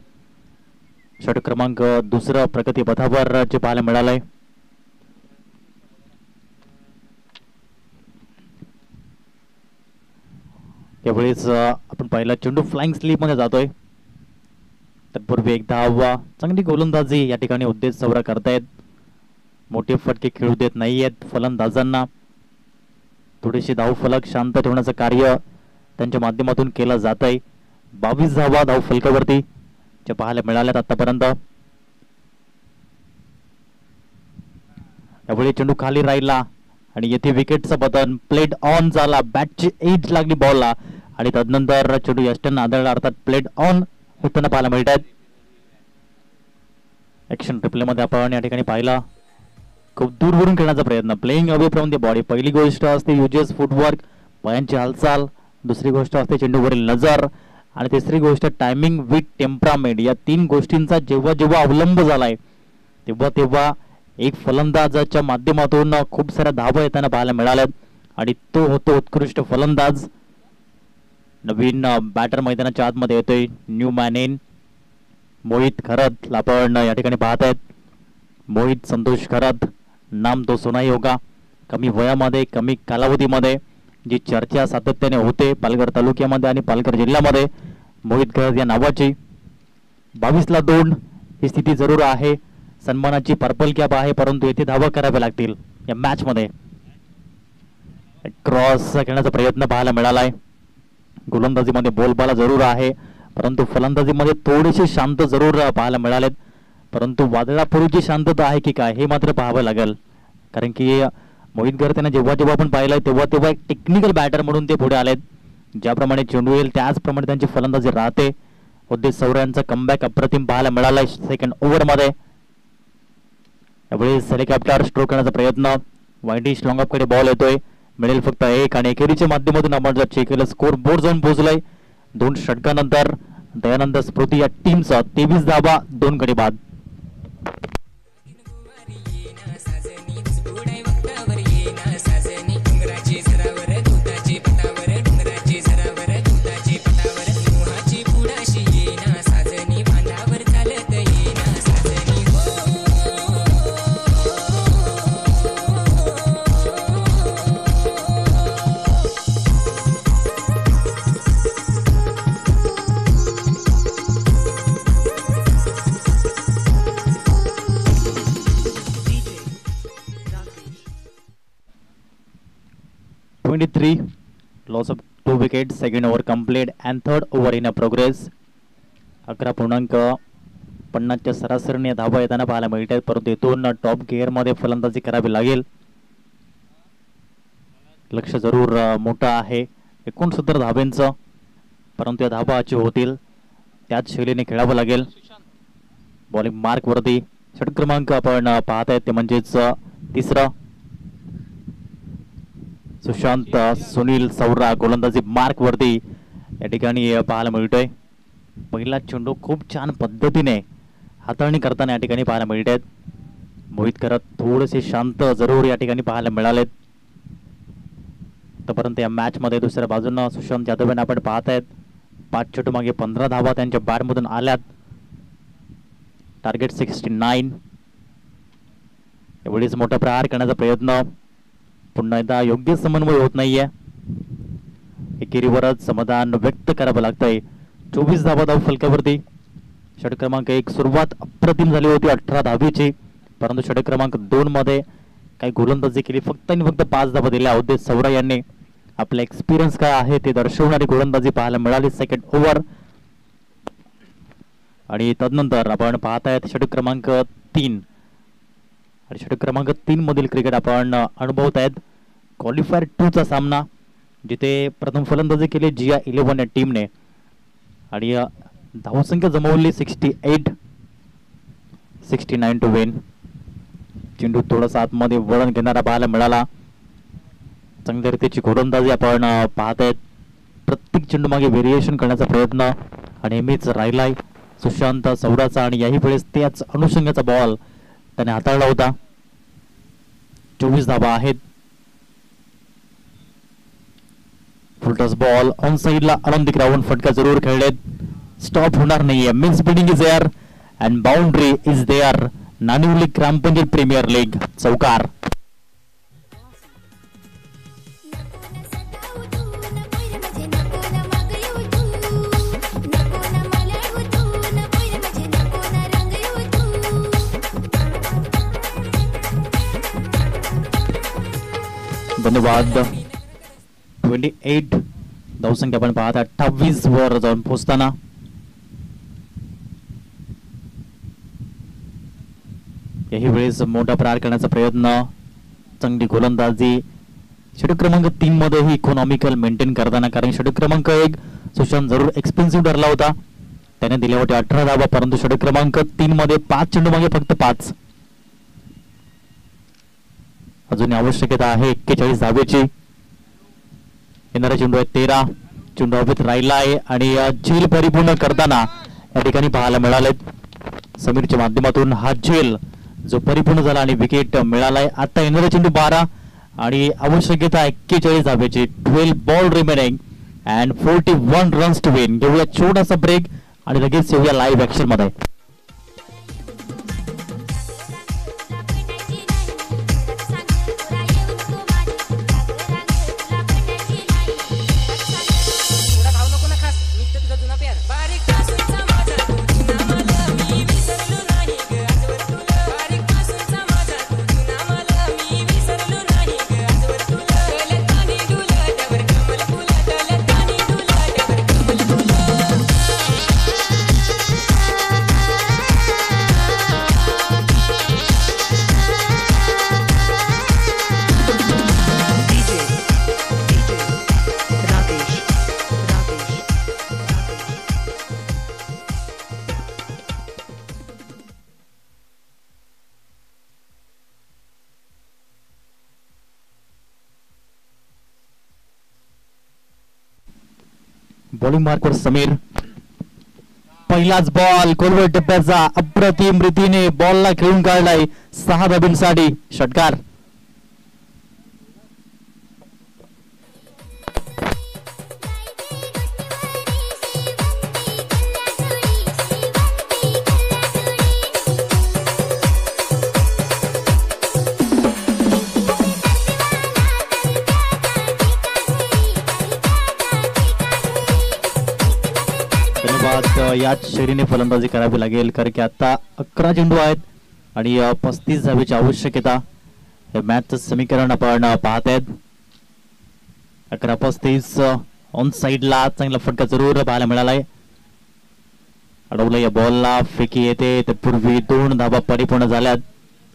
A: षटक क्रमांक 2 प्रगती पथावर जे पाहायला मिळालंय. त्यावेळेस आपण पाहिला चेंडू फ्लाइंग स्लीप मध्ये जातोय. तत्पूर्वी 1 धाव. चांगली गोलंदाजी या ठिकाणी उद्देश सौरा करतायत. मोठे फटके खेळू देत नाहीयेत फलंदाजांना. थोडीशी धाव फलक शांत ठेवण्याचं कार्य त्यांच्या माध्यमातून केलं जात आहे. 22 धावा धाव फलकावरती जे पाहायला मिळाल्यात आतापर्यंत. यावेळी चेंडू खाली राहिला आणि येथे विकेटचं बटन प्लेट ऑन झाला. बॅटची एज लागली बॉलला आणि तदनंतर चेंडू यष्टन आदळला, अर्थात प्लेट ऑन होताना पाहायला मिळतात. ऍक्शन रिप्ले मध्ये आपण या ठिकाणी पाहिला खूप दूरवरून खेळण्याचा प्रयत्न. Playing away from the body. पहिली गोष्ट असते युजेस फुटवर्क, पायांची हालचाल. दुसरी गोष्ट असते चेंडूवरील नजर आणि तिसरी गोष्ट टायमिंग विथ टेम्परामेंट. या 3 गोष्टींचा जेव्हा जेव्हा अवलंब झालाय तेव्हा तेव्हा एक फलंदाजाच्या माध्यमातून खूप साऱ्या धावा येताना पाहायला मिळाल्यात आणि तो होतो उत्कृष्ट फलंदाज. नवीन बॅटर मैदानाच्या आतमध्ये येतोय. न्यू मॅन इन मोहित खरत आपण या ठिकाणी पाहत आहेत. मोहित संतोष खरत नाम तो सुनाई होगा. कमी वयामध्ये कमी कालावधीमध्ये जी चर्चा सातत्याने होते पालघर तालुक्यामध्ये आणि पालघर जिल्ह्यामध्ये मोहित खरत या नावाची. 22 ला 2 ही स्थिती जरूर आहे. सन्मानाची पर्पल कॅप आहे, परंतु येथे धावा कराव्या लागतील या मॅच मध्ये. क्रॉस खेळण्याचा प्रयत्न पाहायला मिळालाय. गोलंदाजीमध्ये बोलबाला जरूर आहे, परंतु फलंदाजीमध्ये थोडेसे शांत जरूर पाहायला मिळालेत. परंतु वादळापूर्वीची शांतता आहे की काय हे मात्र पाहावं लागेल, कारण की मोहित खरत यांना जेव्हा जेव्हा आपण पाहिलंय तेव्हा तेव्हा एक टेक्निकल बॅटर म्हणून ते पुढे आलेत. ज्याप्रमाणे चेंडू येईल त्याचप्रमाणे त्यांची फलंदाजी राहते. उद्देश सौरा यांचा कमबॅक अप्रतिम पाहायला मिळालाय सेकंड ओव्हर मध्ये. यावेळी हेलिकॉप्टर स्ट्रोक करण्याचा प्रयत्न. वाईडिश लॉंग कडे बॉल येतोय. मिळेल फक्त 1 आणि एकेरीच्या माध्यमातून आपण जर चेक केलं स्कोर बोर्ड जाऊन पोहोचलाय. 2 षटकानंतर दयानंद स्मृती या टीमचा 23 धावा 2 गडी बाद. Loss of 2 wickets. Second over complete and third over in a progress. 11.50 च्या सरासरीने धावा येताना पाहायला मिळतात, परंतु इथून टॉप गिअर मध्ये फलंदाजी करावी लागेल. लक्ष जरूर मोठं आहे 69 धाब्यांचं, परंतु या धावा अचूक होतील त्याच शैलीने खेळावं लागेल. बॉलिंग मार्क वरती षटक क्रमांक आपण पाहत आहेत ते म्हणजेच 3. सुशांत सुनील सौरा गोलंदाजी मार्क वरती या ठिकाणी पाहायला मिळतोय. पहिला चेंडू खूप छान पद्धतीने हाताळणी करताना या ठिकाणी पाहायला मिळतात. मोहित खरत थोडेसे शांत जरूर या ठिकाणी पाहायला मिळालेत. तोपर्यंत या मॅच मध्ये दुसऱ्या बाजूने सुशांत जाधव यांना आपण पाहत आहेत 5 चेंडू मागे 15 धावा त्यांच्या बॅटमधून आल्यात. टार्गेट 69. एवढीच मोठा प्रहार करण्याचा प्रयत्न, पुन्हा एकदा योग्य समन्वय होत नाहीये. एकेरीवरच समाधान व्यक्त करावं लागतंय. 24 धावा धाव फलकावरती. षटक क्रमांक 1 सुरुवात अप्रतिम झाली होती 18 धावेची, परंतु षटक क्रमांक 2 मध्ये काही गोलंदाजी केली, फक्त आणि फक्त 5 धावा दिल्या. अवधेश सौरा यांनी आपला एक्सपिरियन्स काय आहे ते दर्शवणारी गोलंदाजी पाहायला मिळाली सेकंड ओव्हर. आणि तदनंतर आपण पाहतायत षटक क्रमांक 3 आणि षटक क्रमांक 3 मधील क्रिकेट आपण अनुभवत आहेत. क्वालिफायर 2 चा सामना, जिथे प्रथम फलंदाजी केली जिया 11 या टीमने आणि धावसंख्या जमवली 68. 69 टू विन. चेंडू थोडासा आतमध्ये वळण घेणारा पाहायला मिळाला. चांगल्या रीतीची गोलंदाजी आपण पाहतायत. प्रत्येक चेंडू मागे व्हेरिएशन करण्याचा प्रयत्न आणि नेहमीच राहिलाय सुशांत सौराचा आणि याही वेळेस त्याच अनुषंगाचा बॉल त्याने हाताळला होता. 24 धावा आहेत. फुलटॉस बॉल ऑन साइडला आनंदिक राहून फटका जरूर खेळलेत. स्टॉप होणार नाहीये. Means building is there and boundary is there. Nanivali Grampanchayat premier league चौकार. धन्यवाद. 28 धावसंख्या आपण पाहता 28 वर जाऊन पोहोचताना याही वेळेस मोठा प्रहार करण्याचा प्रयत्न, चांगली गोलंदाजी. षटक क्रमांक 3 मध्ये ही इकॉनॉमिकल मेंटेन करताना, कारण षटक क्रमांक 1 सुशांत जरूर एक्सपेन्सिव्ह ठरला होता, त्याने दिल्या होत्या 18 धावा, परंतु षटक क्रमांक 3 मध्ये 5 चेंडू मागे फक्त 5. अजून आवश्यकता आहे 41 धावेची. येणारा चेंडू आहे 13. चेंडू हवेत राहिला आहे आणि झेल परिपूर्ण करताना या ठिकाणी पाहायला मिळाले. समीरच्या माध्यमातून हा झेल जो परिपूर्ण झाला आणि विकेट मिळालाय. आता येणारा चेंडू 12 आणि आवश्यकता 41 धावेची. 12 ball remaining and 41 runs to win. घेऊया छोटासा ब्रेक आणि लगेच येऊया लाईव्ह ऍक्शन मध्ये. बॉलिंग मार्कवर समीर. पहिलाच बॉल कोलवर टप्प्याचा अप्रतिम रीतीने बॉलला खेळून काढलाय. 6 धाबींसाठी षटकार. याच शैलीने फलंदाजी करावी लागेल, कारण की आता 11 चेंडू आहेत आणि 35 धावेची आवश्यकता. हे मॅचचं समीकरण आपण पाहत आहेत. 11-35 ऑन साइडला चांगला फटका जरूर पाहायला मिळालाय. अडवलं या बॉलला. फेकी येते तत्पूर्वी 2 धावा परिपूर्ण झाल्यात.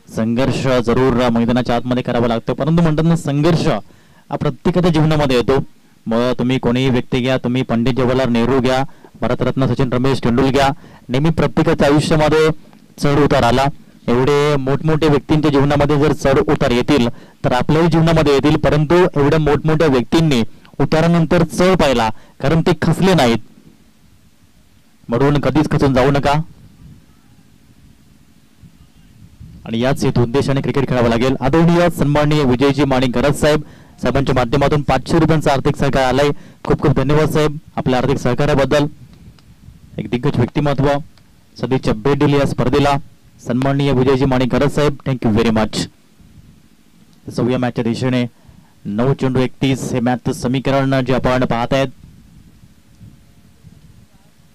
A: संघर्ष जरूर मैदानाच्या आतमध्ये करावा लागतो, परंतु म्हणतात ना, संघर्ष हा प्रत्येकाच्या जीवनामध्ये येतो. मग तुम्ही कोणीही व्यक्ती घ्या, तुम्ही पंडित जवाहरलाल नेहरू घ्या, भारतरत्न सचिन रमेश तेंडुलकर घ्या, नेहमी प्रत्येकाच्या आयुष्यामध्ये चढ उतार आला. एवढे मोठमोठ्या व्यक्तींच्या जीवनामध्ये जर चढ उतार येतील तर आपल्याही जीवनामध्ये येतील, परंतु एवढ्या मोठमोठ्या व्यक्तींनी उतारानंतर चढ पाहिला, कारण ते खचले नाहीत. म्हणून कधीच खचून जाऊ नका आणि याच हेतू उद्देशाने क्रिकेट खेळावं लागेल. आदरणीय सन्माननीय विजयजी माणिक गरज साहेब, साहेबांच्या माध्यमातून 500 रुपयांचा आर्थिक सहकार्य आलाय. खूप खूप धन्यवाद साहेब आपल्या आर्थिक सहकार्याबद्दल. एक दिग्गज व्यक्तिमत्व सदिच्छा भेट दिली या स्पर्धेला. सन्माननीय विजयजी माणिकरज साहेब, थँक्यू व्हेरी मच. 6व्या मॅचच्या दिशेने 9 चेंडू 31 हे मॅच समीकरण जे आपण पाहत आहेत.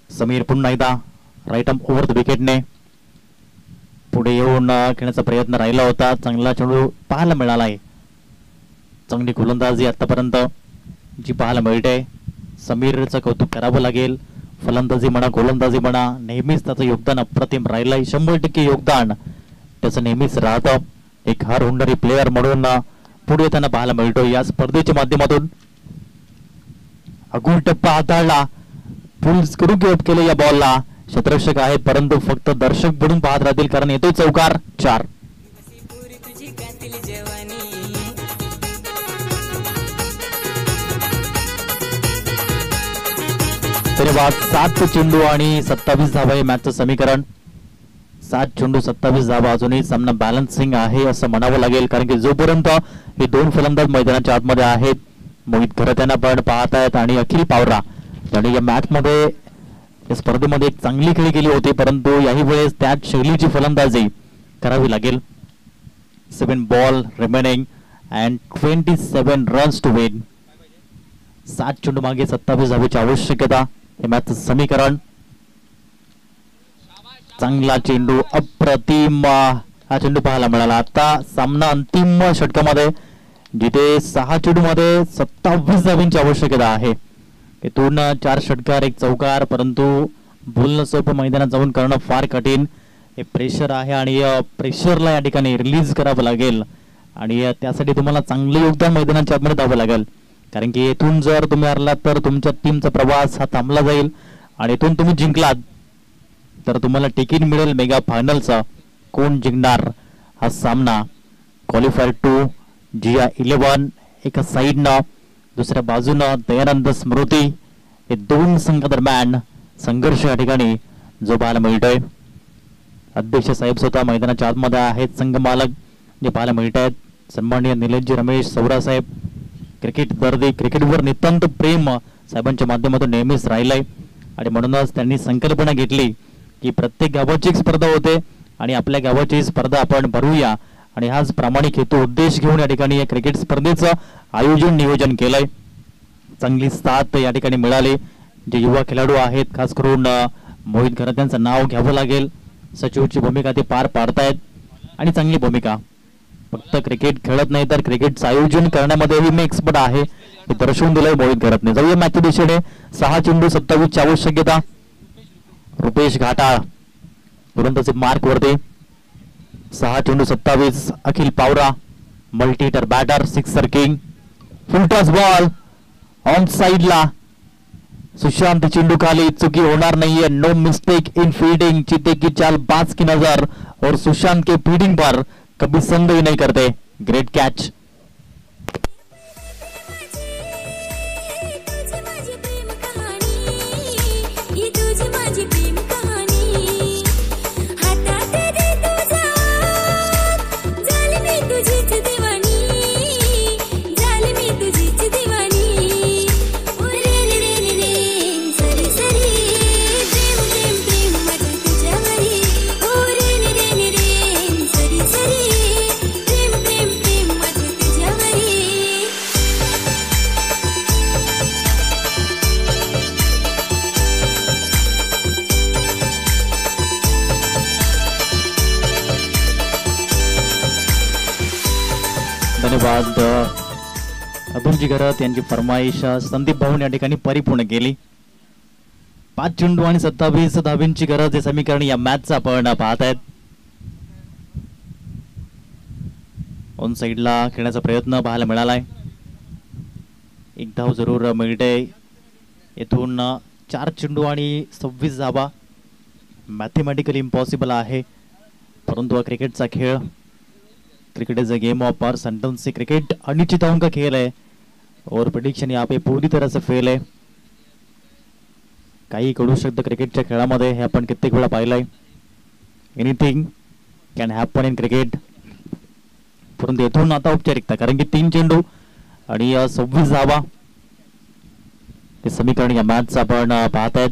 A: समीर पुन्हा एकदा राईट आर्म ओव्हर द विकेटने पुढे येऊन खेळण्याचा प्रयत्न राहिला होता. चांगला चेंडू पाहायला मिळाला आहे. चांगली गोलंदाजी आतापर्यंत जी पाहायला मिळते. समीरचं कौतुक करावं लागेल. फलंदाजी म्हणा गोलंदाजी म्हणा नेहमीच त्याचं योगदान अप्रतिम राहिलंय. 100% योगदान त्याचं नेहमीच राहतं. एक हर हुंडरी प्लेअर म्हणून पुढे येताना पाहायला मिळतो या स्पर्धेच्या माध्यमातून. अगुल टप्पा हाताळला. फुल स्क्रू केलं या बॉलला. क्षेत्ररक्षक आहेत परंतु फक्त दर्शक म्हणून पाहत राहतील कारण येतोय चौकार. 4. धन्यवाद. 7 चेंडू आणि 27 धावा हे मॅचचं समीकरण. 7 चेंडू 27 धावा. अजूनही सामना बॅलन्सिंग आहे असं म्हणावं लागेल कारण की जोपर्यंत हे 2 फलंदाज मैदानाच्या आतमध्ये आहेत. मोहित खरत्यांना पण पाहत आहेत आणि अखिल पावरा यांनी या मॅच मध्ये या स्पर्धेमध्ये एक चांगली खेळी केली होती परंतु याही वेळेस त्याच शैलीची फलंदाजी करावी लागेल. 7 ball remaining and 27 runs to win. 7 चेंडू मागे 27 धावेची आवश्यकता हे मॅच समीकरण. चांगला चेंडू अप्रतिम हा चेंडू पाहायला मिळाला. आता सामना अंतिम षटकामध्ये जिथे 6 चेंडू मध्ये 27 धावांची आवश्यकता आहे. इथून 4 षटकार 1 चौकार परंतु बोलणं सोपं मैदानात जाऊन करणं फार कठीण. हे प्रेशर आहे आणि प्रेशरला या ठिकाणी रिलीज करावं लागेल आणि त्यासाठी तुम्हाला चांगलं योगदान मैदानाच्या आतमध्ये द्यावं लागेल कारण की इथून जर तुम्ही हरलात तर तुमच्या टीमचा प्रवास हा थांबला जाईल आणि इथून तुम्ही जिंकलात तर तुम्हाला तिकीट मिळेल मेगा फायनलचा. कोण जिंकणार हा सामना? क्वालिफायर 2 जिया 11 एका साईडनं दुसऱ्या बाजूनं दयानंद स्मृती. हे 2 संघादरम्यान संघर्ष या ठिकाणी जो पाहायला मिळतोय. अध्यक्ष साहेब स्वतः मैदानाच्या आतमध्ये आहेत. संघ मालक जे पाहायला मिळत आहेत सन्माननीय निलेशजी रमेश सौरा साहेब. क्रिकेट दर्दी क्रिकेटवर नितांत प्रेम साहेबांच्या माध्यमातून नेहमीच राहिलंय आणि म्हणूनच त्यांनी संकल्पना घेतली की प्रत्येक गावाची एक स्पर्धा होते आणि आपल्या गावाची स्पर्धा आपण भरूया आणि हाच प्रामाणिक हेतू उद्देश घेऊन या ठिकाणी या क्रिकेट स्पर्धेचं आयोजन नियोजन केलंय. चांगली साथ या ठिकाणी मिळाली. जे युवा खेळाडू आहेत खास करून मोहित खरत्यांचं नाव घ्यावं लागेल. सचिवची भूमिका ते पार पाडतायत आणि चांगली भूमिका. फक्त क्रिकेट खेळत नाही तर क्रिकेटचं आयोजन करण्यामध्येही मी एक्सपर्ट आहे हे दर्शवून दिलंय मोहित खरतने. जाऊया मॅचच्या दिशेने. 6 चेंडू 27 ची आवश्यकता. रुपेश घाटाळ तुरंतचे मार्क वरती. 6 चेंडू 27. Akhil Pawra multi hitter batter sixer king. Full toss ball on साइडला. सुशांत चेंडू खाली. चुकी होणार नाहीये. No mistake in fielding. चीते की चाल बाज की नजर और सुशांत के फील्डिंग पर कभी संदेह नहीं करते. Great catch. धन्यवाद. अभुंजी घरत यांची फरमाईश संदीप भाऊन या ठिकाणी परिपूर्ण केली. 5 चेंडू आणि 27 धावांची गरज हे समीकरण या मॅचचं आपण पाहत आहेत. ऑन साइडला खेळण्याचा प्रयत्न पाहायला मिळालाय. 1 धाव जरूर मिळते. येथून 4 चेंडू आणि 26 धावा मॅथमॅटिकली इम्पॉसिबल आहे परंतु हा क्रिकेटचा खेळ. Cricket is a game of power sentence say cricket अनिश्चितताओं का खेल है और प्रेडिक्शन यहाँ पे पूरी तरह से फेल है. काही घडू शकतं क्रिकेटच्या खेळामध्ये हे आपण कित्येक वेळा पाहिलंय. Anything can happen in cricket. परंतु येथून आता औपचारिकता कारण की 3 चेंडू आणि 26 धावा ते समीकरण या मॅच आपण पाहत आहेत.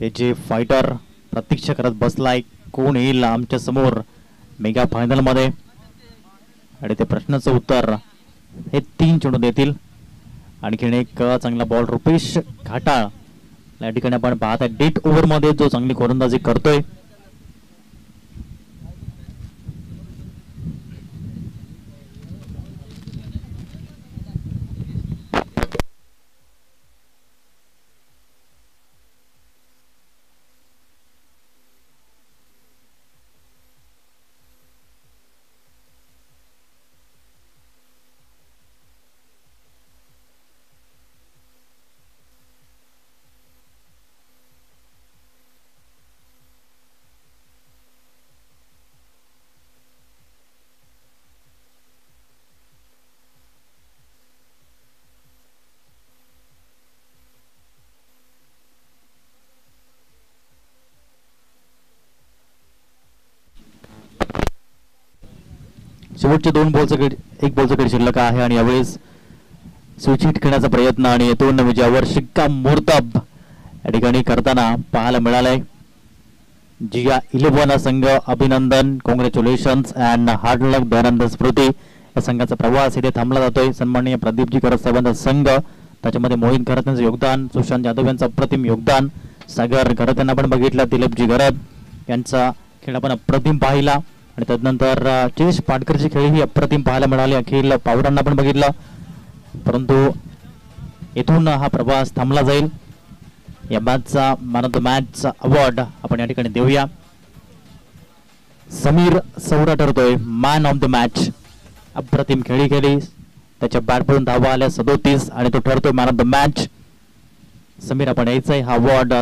A: ते जे फायटर प्रतीक्षा करत बसलाय कोण येईल आमच्या समोर मेगा फायनल मध्ये, आणि ते प्रश्नाचं उत्तर हे 3 चेंडू देतील. आणखीन एक चांगला बॉल रुपेश घाटाळ या ठिकाणी आपण पाहत आहे डेट ओव्हर मध्ये जो चांगली गोलंदाजी करतोय. शेवटचे 2 बॉलचं एक बॉलचं गडी शिल्लक आहे आणि यावेळेस स्विच हिट खेळण्याचा प्रयत्न आणि येथून विजयावर शिक्कामोर्तब या ठिकाणी करताना पाहायला मिळालंय. जिया 11 संघ अभिनंदन, कॉंग्रॅच्युलेशन्स अँड हार्ड लक. दयानंद स्मृती या संघाचा प्रवास इथे थांबला जातोय. सन्माननीय प्रदीपजी करत साहेबांचा संघ, त्याच्यामध्ये मोहित घरत यांचं योगदान, सुशांत जाधव यांचं अप्रतिम योगदान, सागर घरत यांना आपण बघितलं, दिलीपजी घरत यांचा खेळ आपण अप्रतिम पाहिला, आणि त्यानंतर चेश पाटकरची खेळी ही अप्रतिम पाहायला मिळाली. अखिल पावरांना आपण बघितलं, परंतु येथून हा प्रवास थांबला जाईल. या मॅचचा मॅन ऑफ द मॅचचा अवॉर्ड आपण या ठिकाणी देऊया. समीर सौरा ठरतोय मॅन ऑफ द मॅच. अप्रतिम खेळी केली, त्याच्या बॅटमधून धावा आल्या 37 आणि तो ठरतोय man of the match. Sameer आपण यायचंय हा अवॉर्ड